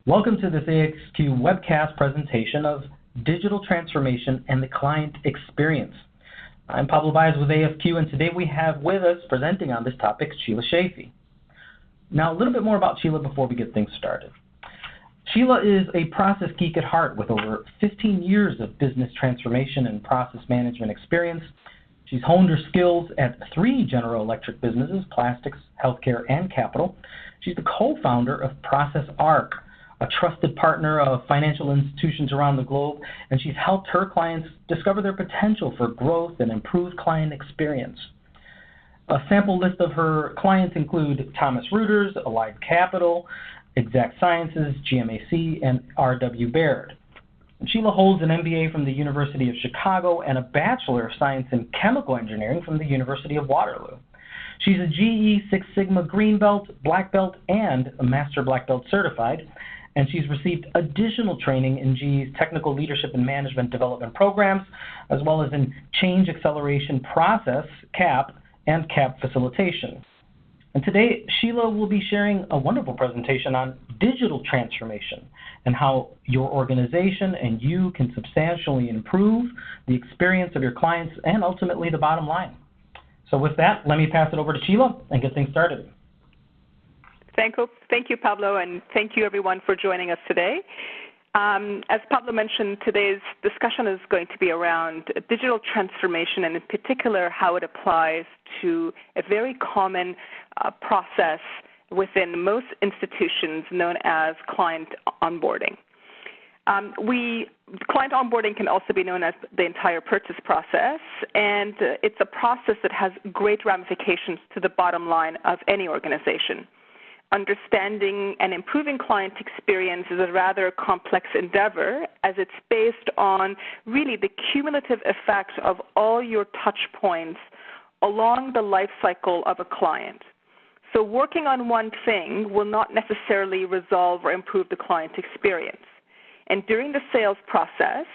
Welcome to this AXQ webcast presentation of Digital Transformation and the Client Experience. I'm Pablo Baez with AFQ, and today we have with us, presenting on this topic, Sheila Shaffie. Now, a little bit more about Sheila before we get things started. Sheila is a process geek at heart with over 15 years of business transformation and process management experience. She's honed her skills at 3 General Electric businesses, plastics, healthcare, and capital. She's the co-founder of ProcessArc, a trusted partner of financial institutions around the globe, and she's helped her clients discover their potential for growth and improved client experience. A sample list of her clients include Thomas Reuters, Allied Capital, Exact Sciences, GMAC, and R.W. Baird. And Sheila holds an MBA from the University of Chicago and a Bachelor of Science in Chemical Engineering from the University of Waterloo. She's a GE Six Sigma Green Belt, Black Belt, and a Master Black Belt certified, and she's received additional training in GE's Technical Leadership and Management Development Programs, as well as in Change Acceleration Process, CAP, and CAP Facilitation. And today, Sheila will be sharing a wonderful presentation on digital transformation and how your organization and you can substantially improve the experience of your clients and ultimately the bottom line. So with that, let me pass it over to Sheila and get things started. Thank you, Pablo, and thank you, everyone, for joining us today. As Pablo mentioned, today's discussion is going to be around digital transformation and, in particular, how it applies to a very common process within most institutions known as client onboarding. Client onboarding can also be known as the entire purchase process, and it's a process that has great ramifications to the bottom line of any organization. Understanding and improving client experience is a rather complex endeavor, as it's based on really the cumulative effect of all your touch points along the life cycle of a client. So working on one thing will not necessarily resolve or improve the client experience. And during the sales process,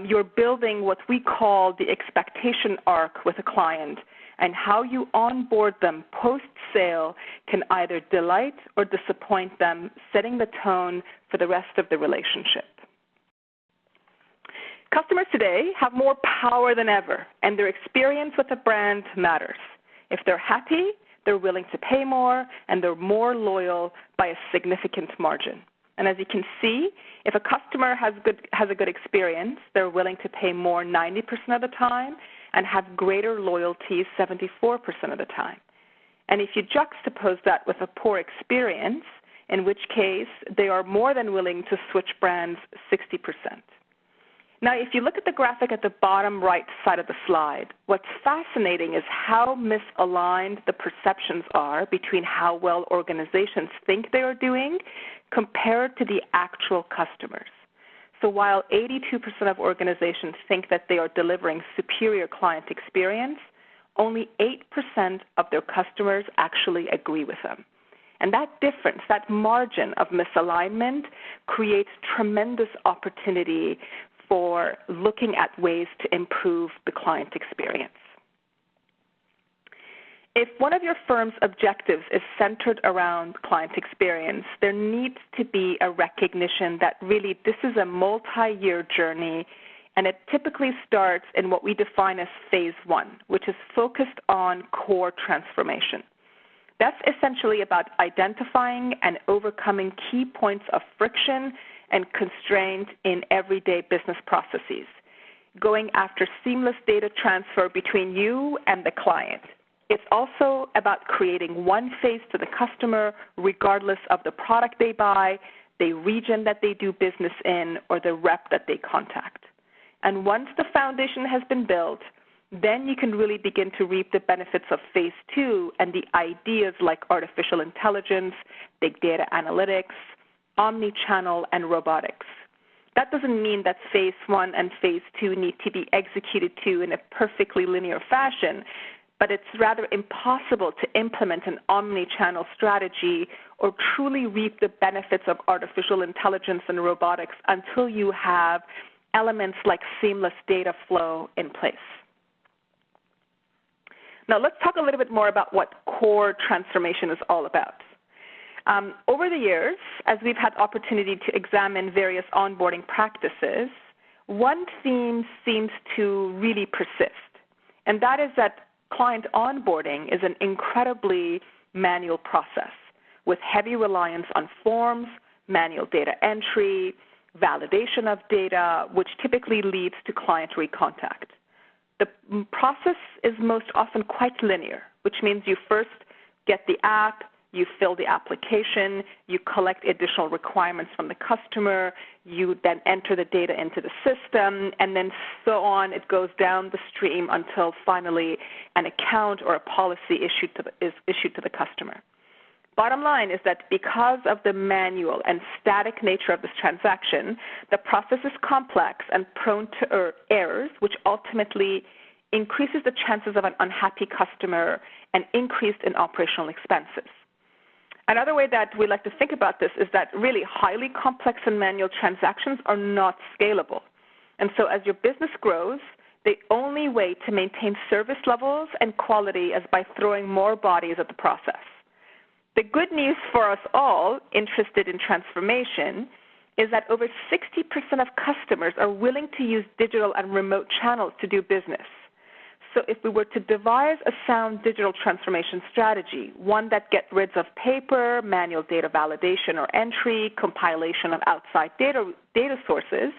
you're building what we call the expectation arc with a client, and how you onboard them post-sale can either delight or disappoint them, setting the tone for the rest of the relationship. Customers today have more power than ever, and their experience with a brand matters. If they're happy, they're willing to pay more, and they're more loyal by a significant margin. And as you can see, if a customer has a good experience, they're willing to pay more 90% of the time and have greater loyalty 74% of the time. And if you juxtapose that with a poor experience, in which case they are more than willing to switch brands 60%. Now, if you look at the graphic at the bottom right side of the slide, what's fascinating is how misaligned the perceptions are between how well organizations think they are doing compared to the actual customers. So while 82% of organizations think that they are delivering superior client experience, only 8% of their customers actually agree with them. And that difference, that margin of misalignment, creates tremendous opportunity for looking at ways to improve the client experience. If one of your firm's objectives is centered around client experience, there needs to be a recognition that really this is a multi-year journey, and it typically starts in what we define as phase 1, which is focused on core transformation. That's essentially about identifying and overcoming key points of friction and constraint in everyday business processes, going after seamless data transfer between you and the client. It's also about creating one face to the customer regardless of the product they buy, the region that they do business in, or the rep that they contact. And once the foundation has been built, then you can really begin to reap the benefits of phase 2 and the ideas like artificial intelligence, big data analytics, omni-channel, and robotics. That doesn't mean that phase 1 and phase 2 need to be executed to in a perfectly linear fashion, but it's rather impossible to implement an omni-channel strategy or truly reap the benefits of artificial intelligence and robotics until you have elements like seamless data flow in place. Now let's talk a little bit more about what core transformation is all about. Over the years, as we've had opportunity to examine various onboarding practices, one theme seems to really persist, and that is that client onboarding is an incredibly manual process with heavy reliance on forms, manual data entry, validation of data, which typically leads to client recontact. The process is most often quite linear, which means you first get the app, you fill the application, you collect additional requirements from the customer, you then enter the data into the system, and then so on. It goes down the stream until finally an account or a policy is issued to the customer. Bottom line is that because of the manual and static nature of this transaction, the process is complex and prone to errors, which ultimately increases the chances of an unhappy customer and increase in operational expenses. Another way that we like to think about this is that really highly complex and manual transactions are not scalable. And so as your business grows, the only way to maintain service levels and quality is by throwing more bodies at the process. The good news for us all interested in transformation is that over 60% of customers are willing to use digital and remote channels to do business. So if we were to devise a sound digital transformation strategy, one that gets rid of paper, manual data validation or entry, compilation of outside data sources,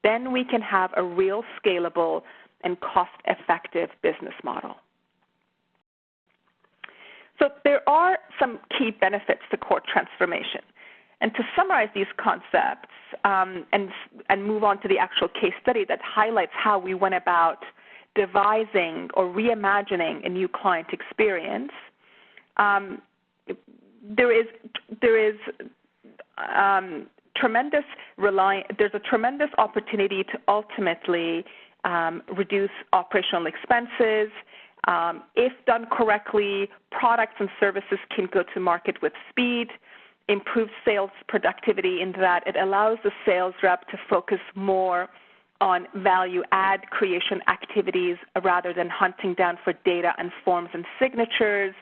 then we can have a real scalable and cost-effective business model. So there are some key benefits to core transformation. And to summarize these concepts and move on to the actual case study that highlights how we went about devising or reimagining a new client experience, there's a tremendous opportunity to ultimately reduce operational expenses. If done correctly, products and services can go to market with speed, improve sales productivity in that it allows the sales rep to focus more on value-add creation activities rather than hunting down for data and forms and signatures.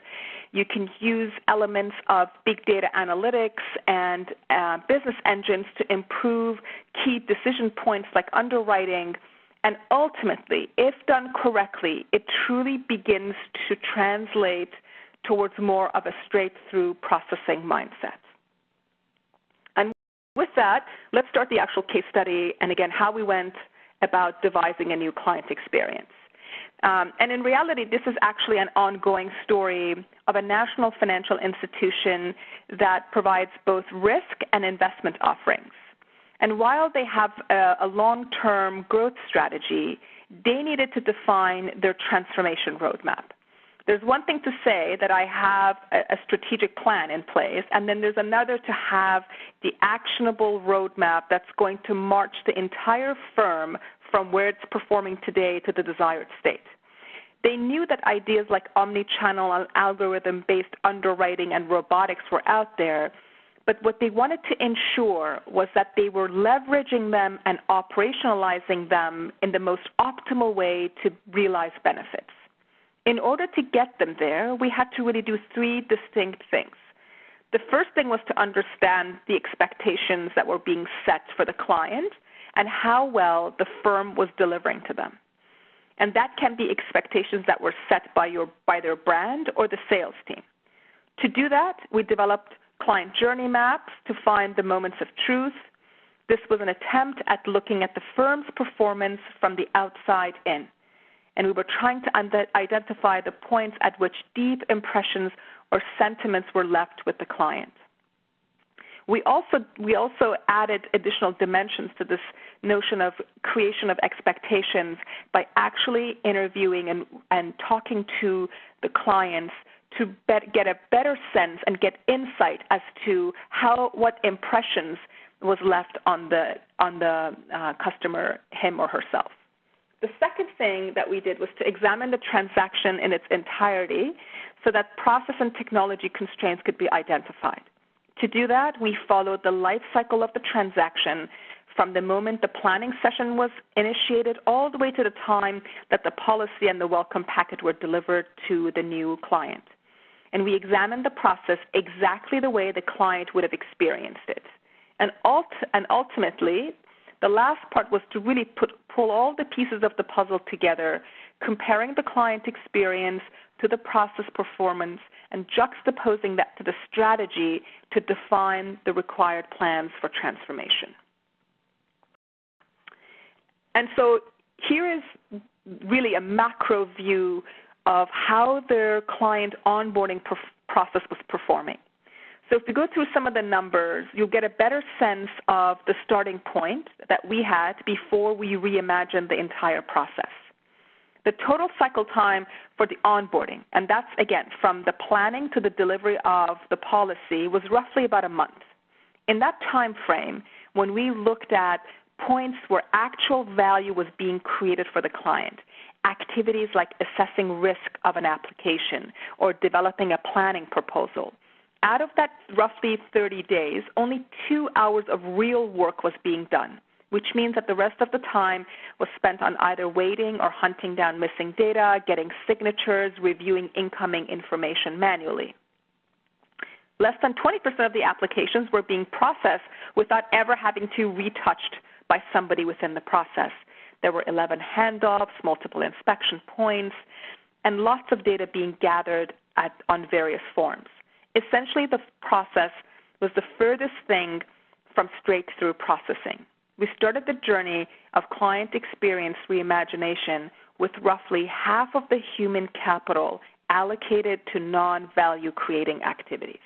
You can use elements of big data analytics and business engines to improve key decision points like underwriting. And ultimately, if done correctly, it truly begins to translate towards more of a straight-through processing mindset. And with that, let's start the actual case study and, again, how we went about devising a new client experience. And in reality, this is actually an ongoing story of a national financial institution that provides both risk and investment offerings. And while they have a long-term growth strategy, they needed to define their transformation roadmap. There's one thing to say that I have a strategic plan in place, and then there's another to have the actionable roadmap that's going to march the entire firm from where it's performing today to the desired state. They knew that ideas like omni-channel and algorithm-based underwriting and robotics were out there, but what they wanted to ensure was that they were leveraging them and operationalizing them in the most optimal way to realize benefits. In order to get them there, we had to really do three distinct things. The first thing was to understand the expectations that were being set for the client and how well the firm was delivering to them. And that can be expectations that were set by their brand or the sales team. To do that, we developed client journey maps to find the moments of truth. This was an attempt at looking at the firm's performance from the outside in. And we were trying to identify the points at which deep impressions or sentiments were left with the client. We also added additional dimensions to this notion of creation of expectations by actually interviewing and talking to the clients to get a better sense and get insight as to what impressions was left on the customer, him or herself. The second thing that we did was to examine the transaction in its entirety so that process and technology constraints could be identified. To do that, we followed the life cycle of the transaction from the moment the planning session was initiated all the way to the time that the policy and the welcome packet were delivered to the new client. and we examined the process exactly the way the client would have experienced it. And ultimately, the last part was to really pull all the pieces of the puzzle together, comparing the client experience to the process performance and juxtaposing that to the strategy to define the required plans for transformation. And so here is really a macro view of how their client onboarding process was performing. So if we go through some of the numbers, you'll get a better sense of the starting point that we had before we reimagined the entire process. The total cycle time for the onboarding, and that's, again, from the planning to the delivery of the policy, was roughly about a month. In that time frame, when we looked at points where actual value was being created for the client, activities like assessing risk of an application or developing a planning proposal, out of that roughly 30 days, only 2 hours of real work was being done, which means that the rest of the time was spent on either waiting or hunting down missing data, getting signatures, reviewing incoming information manually. Less than 20% of the applications were being processed without ever having to be retouched by somebody within the process. There were 11 handoffs, multiple inspection points, and lots of data being gathered on various forms. Essentially, the process was the furthest thing from straight-through processing. We started the journey of client experience reimagination with roughly half of the human capital allocated to non-value creating activities.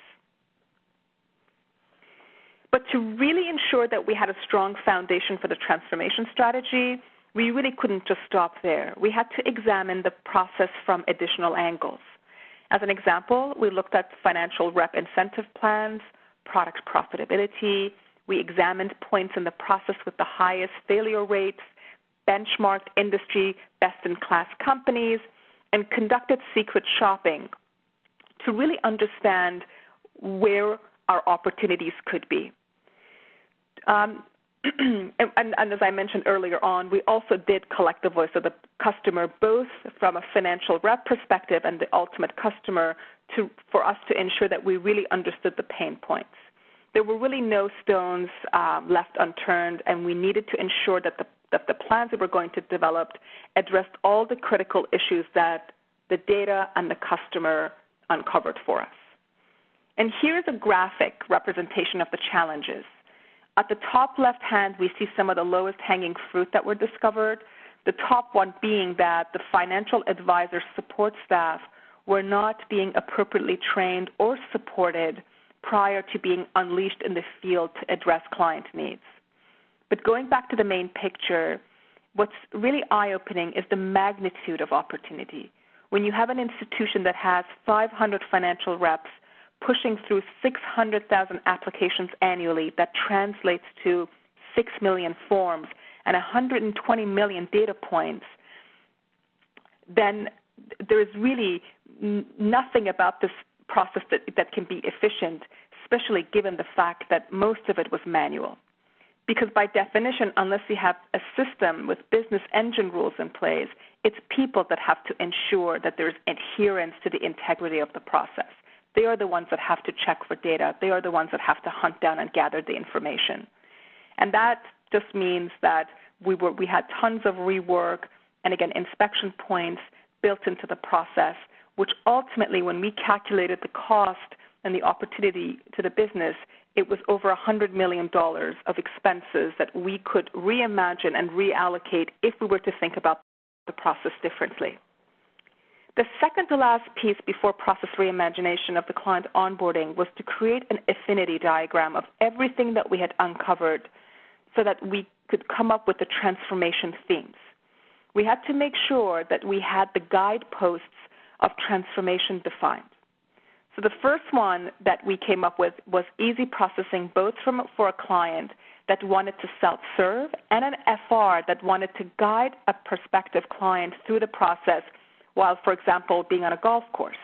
But to really ensure that we had a strong foundation for the transformation strategy, we really couldn't just stop there. We had to examine the process from additional angles. As an example, we looked at financial rep incentive plans, product profitability. We examined points in the process with the highest failure rates, benchmarked industry best-in-class companies, and conducted secret shopping to really understand where our opportunities could be. And as I mentioned earlier on, we also did collect the voice of the customer, both from a financial rep perspective and the ultimate customer, for us to ensure that we really understood the pain points. There were really no stones left unturned, and we needed to ensure that the plans that we're going to develop addressed all the critical issues that the data and the customer uncovered for us. And here's a graphic representation of the challenges. At the top left hand, we see some of the lowest hanging fruit that were discovered, the top one being that the financial advisor support staff were not being appropriately trained or supported prior to being unleashed in the field to address client needs. But going back to the main picture, what's really eye-opening is the magnitude of opportunity. When you have an institution that has 500 financial reps pushing through 600,000 applications annually, that translates to 6 million forms and 120 million data points, then there is really nothing about this process that can be efficient, especially given the fact that most of it was manual. Because by definition, unless you have a system with business engine rules in place, it's people that have to ensure that there's adherence to the integrity of the process. They are the ones that have to check for data. They are the ones that have to hunt down and gather the information. And that just means that we had tons of rework and, again, inspection points built into the process, which ultimately, when we calculated the cost and the opportunity to the business, it was over $100 million of expenses that we could reimagine and reallocate if we were to think about the process differently. The second to last piece before process reimagination of the client onboarding was to create an affinity diagram of everything that we had uncovered so that we could come up with the transformation themes. We had to make sure that we had the guideposts of transformation defined. So the first one that we came up with was easy processing, both for a client that wanted to self-serve and an FR that wanted to guide a prospective client through the process while, for example, being on a golf course.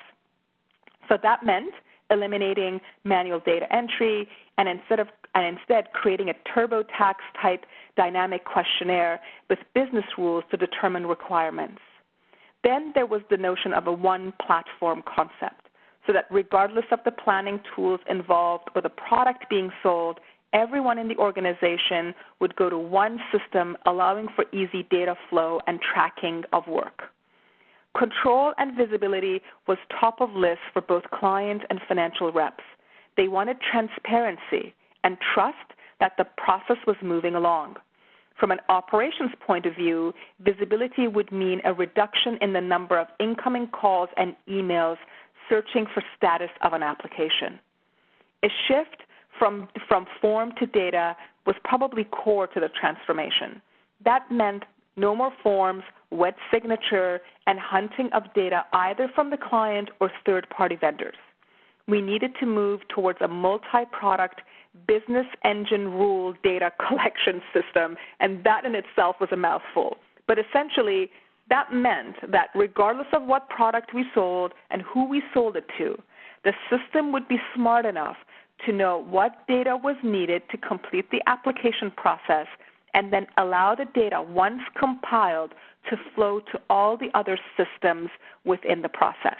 So that meant eliminating manual data entry and instead creating a TurboTax type dynamic questionnaire with business rules to determine requirements. Then there was the notion of a one platform concept. so that regardless of the planning tools involved or the product being sold, everyone in the organization would go to one system, allowing for easy data flow and tracking of work. Control and visibility was top of list for both client and financial reps. They wanted transparency and trust that the process was moving along. From an operations point of view, visibility would mean a reduction in the number of incoming calls and emails searching for status of an application. A shift from form to data was probably core to the transformation. That meant no more forms, wet signature, and hunting of data either from the client or third-party vendors. We needed to move towards a multi-product business engine rule data collection system, and that in itself was a mouthful. But essentially, that meant that regardless of what product we sold and who we sold it to, the system would be smart enough to know what data was needed to complete the application process and then allow the data, once compiled, to flow to all the other systems within the process.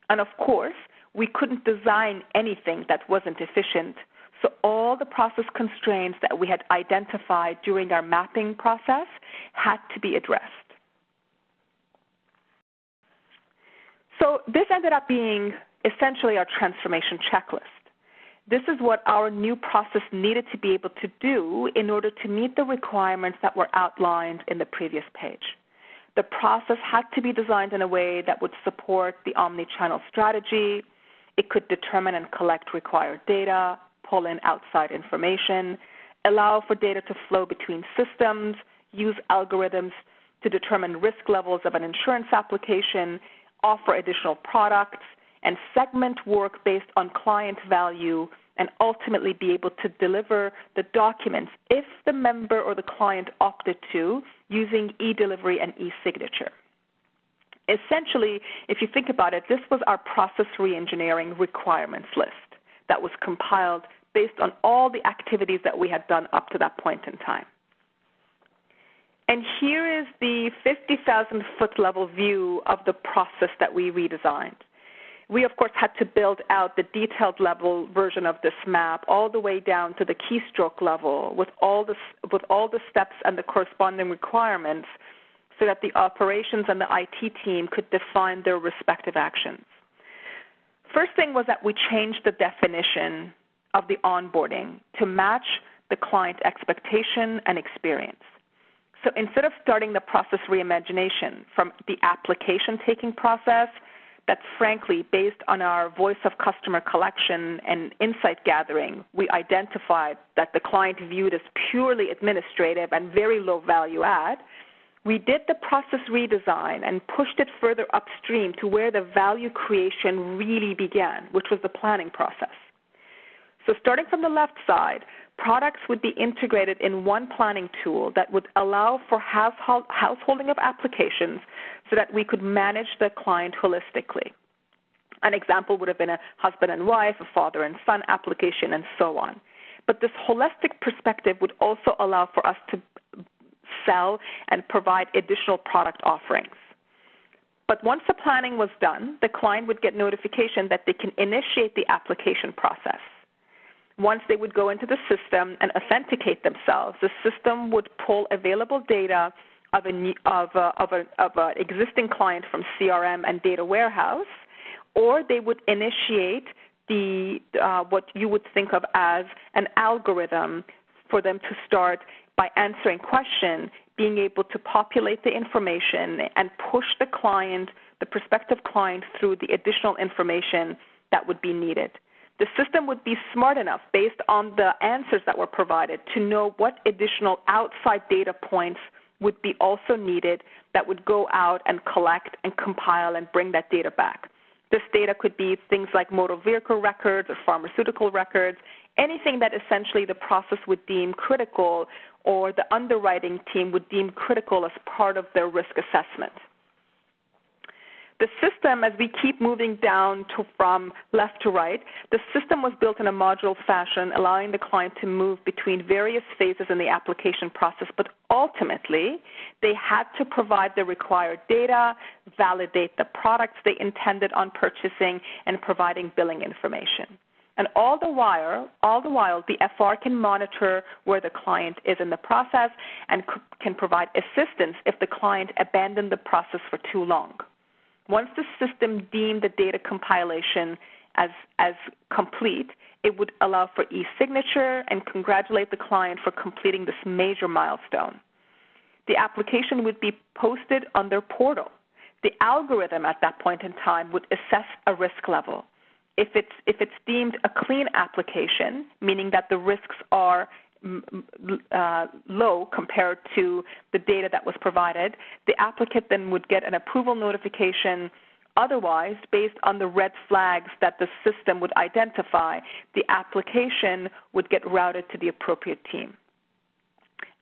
And of course, we couldn't design anything that wasn't efficient, so all the process constraints that we had identified during our mapping process had to be addressed. So this ended up being essentially our transformation checklist. This is what our new process needed to be able to do in order to meet the requirements that were outlined in the previous page. The process had to be designed in a way that would support the omni-channel strategy. It could determine and collect required data, pull in outside information, allow for data to flow between systems, use algorithms to determine risk levels of an insurance application, offer additional products, and segment work based on client value, and ultimately be able to deliver the documents if the member or the client opted to, using e-delivery and e-signature. Essentially, if you think about it, this was our process reengineering requirements list that was compiled based on all the activities that we had done up to that point in time. And here is the 50,000-foot level view of the process that we redesigned. We, of course, had to build out the detailed level version of this map all the way down to the keystroke level with all the steps and the corresponding requirements so that the operations and the IT team could define their respective actions. First thing was that we changed the definition of the onboarding to match the client expectation and experience. So instead of starting the process reimagination from the application taking process, that's frankly based on our voice of customer collection and insight gathering, we identified that the client viewed as purely administrative and very low value add. We did the process redesign and pushed it further upstream to where the value creation really began, which was the planning process. So starting from the left side, products would be integrated in one planning tool that would allow for householding of applications so that we could manage the client holistically. An example would have been a husband and wife, a father and son application, and so on. But this holistic perspective would also allow for us to sell and provide additional product offerings. But once the planning was done, the client would get notification that they can initiate the application process. Once they would go into the system and authenticate themselves, the system would pull available data of an existing client from CRM and data warehouse, or they would initiate what you would think of as an algorithm for them to start by answering questions, being able to populate the information and push the client, the prospective client, through the additional information that would be needed. The system would be smart enough, based on the answers that were provided, to know what additional outside data points would be also needed that would go out and collect and compile and bring that data back. This data could be things like motor vehicle records or pharmaceutical records, anything that essentially the process would deem critical or the underwriting team would deem critical as part of their risk assessment. The system, as we keep moving down from left to right, the system was built in a modular fashion, allowing the client to move between various phases in the application process, but ultimately they had to provide the required data, validate the products they intended on purchasing, and providing billing information. And all the while, the FR can monitor where the client is in the process and can provide assistance if the client abandoned the process for too long. Once the system deemed the data compilation as complete, it would allow for e-signature and congratulate the client for completing this major milestone. The application would be posted on their portal. The algorithm at that point in time would assess a risk level. If it's deemed a clean application, meaning that the risks are low compared to the data that was provided, the applicant then would get an approval notification. Otherwise, based on the red flags that the system would identify, the application would get routed to the appropriate team.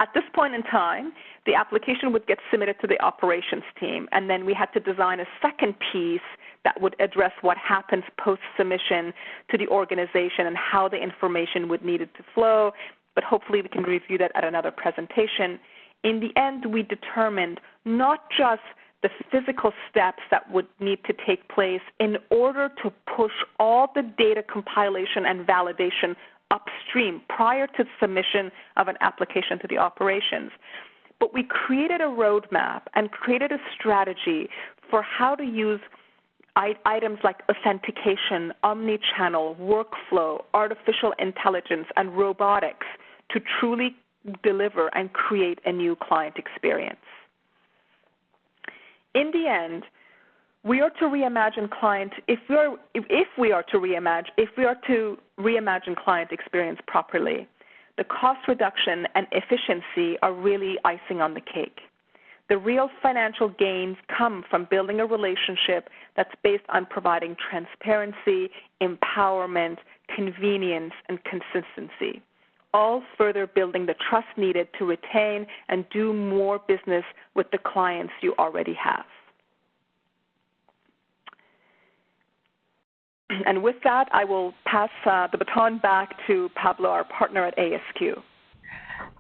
At this point in time, the application would get submitted to the operations team, and then we had to design a second piece that would address what happens post-submission to the organization and how the information would need it to flow, but hopefully we can review that at another presentation. In the end, we determined not just the physical steps that would need to take place in order to push all the data compilation and validation upstream prior to submission of an application to the operations, but we created a roadmap and created a strategy for how to use items like authentication, omni-channel, workflow, artificial intelligence, and robotics to truly deliver and create a new client experience. In the end, we are to reimagine client. If we are to reimagine client experience properly, the cost reduction and efficiency are really icing on the cake. The real financial gains come from building a relationship that's based on providing transparency, empowerment, convenience, and consistency, all further building the trust needed to retain and do more business with the clients you already have. And with that, I will pass the baton back to Pablo, our partner at ASQ.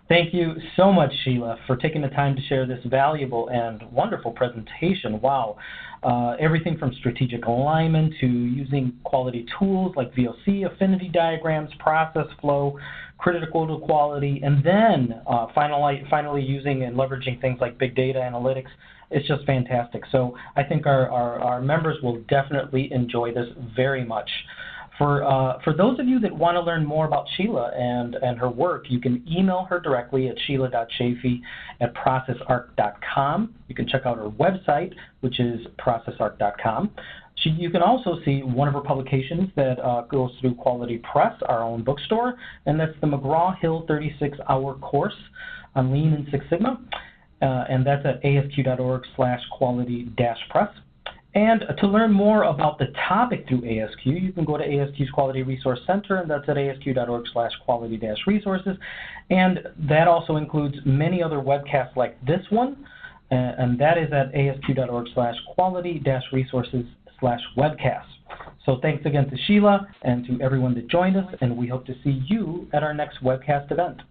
Thank you so much, Sheila, for taking the time to share this valuable and wonderful presentation. Wow. Everything from strategic alignment to using quality tools like VOC, affinity diagrams, process flow, critical to quality, and then finally using and leveraging things like big data analytics. It's just fantastic. So I think our members will definitely enjoy this very much. For those of you that want to learn more about Sheila and her work, you can email her directly at sheila.shaffie@processarc.com. You can check out her website, which is processarc.com. You can also see one of her publications that goes through Quality Press, our own bookstore, and that's the McGraw-Hill 36-hour course on Lean and Six Sigma, and that's at asq.org/quality-press. And to learn more about the topic through ASQ, you can go to ASQ's Quality Resource Center, and that's at asq.org/quality-resources. And that also includes many other webcasts like this one, and that is at asq.org/quality-resources/webcasts. So thanks again to Sheila and to everyone that joined us, and we hope to see you at our next webcast event.